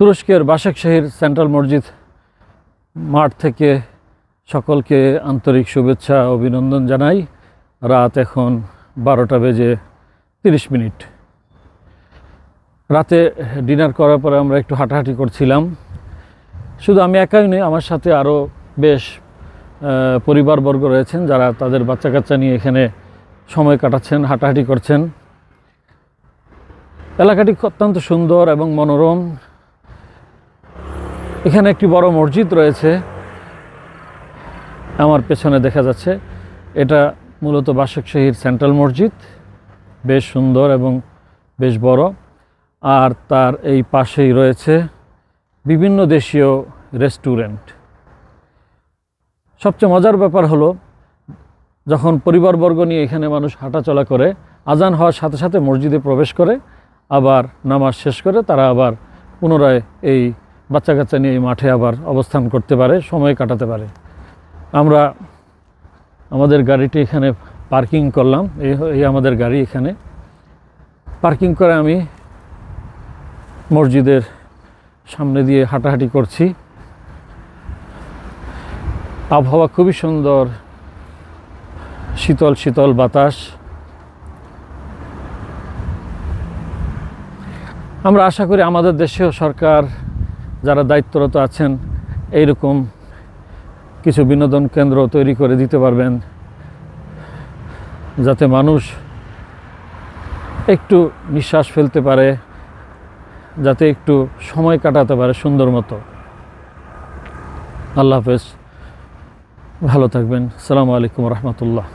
তুরস্কের বাশাকশাহির সেন্ট্রাল মসজিদ মাঠ থেকে সকলকে আন্তরিক শুভেচ্ছা অভিনন্দন জানাই। রাত এখন 12টা বেজে 30 মিনিট। রাতে ডিনার করার পরে আমরা একটু হাঁটাহাঁটি করছিলাম। শুধু আমি একাই নই, আমার সাথে আরও বেশ পরিবারবর্গ রয়েছেন যারা তাদের বাচ্চা কাচ্চা নিয়ে এখানে সময় কাটাচ্ছেন, হাঁটাহাঁটি করছেন। এলাকাটি অত্যন্ত সুন্দর এবং মনোরম। এখানে একটি বড় মসজিদ রয়েছে, আমার পেছনে দেখা যাচ্ছে। এটা মূলত বাশাকশাহির সেন্ট্রাল মসজিদ, বেশ সুন্দর এবং বেশ বড়। আর তার এই পাশেই রয়েছে বিভিন্ন দেশীয় রেস্টুরেন্ট। সবচেয়ে মজার ব্যাপার হলো, যখন পরিবারবর্গ নিয়ে এখানে মানুষ হাঁটাচলা করে, আজান হওয়ার সাথে সাথে মসজিদে প্রবেশ করে, আবার নামাজ শেষ করে তারা আবার পুনরায় এই বাচ্চা কাচ্চা নিয়ে এই মাঠে আবার অবস্থান করতে পারে, সময় কাটাতে পারে। আমরা আমাদের গাড়িটি এখানে পার্কিং করলাম। এই আমাদের গাড়ি এখানে পার্কিং করে আমি মসজিদের সামনে দিয়ে হাঁটাহাঁটি করছি। আবহাওয়া খুবই সুন্দর, শীতল শীতল বাতাস। আমরা আশা করি আমাদের দেশেও সরকার যারা দায়িত্বরত আছেন এইরকম কিছু বিনোদন কেন্দ্র তৈরি করে দিতে পারবেন, যাতে মানুষ একটু নিঃশ্বাস ফেলতে পারে, যাতে একটু সময় কাটাতে পারে সুন্দর মতো। আল্লাহ হাফেজ, ভালো থাকবেন। আসসালামু আলাইকুম রহমতুল্লাহ।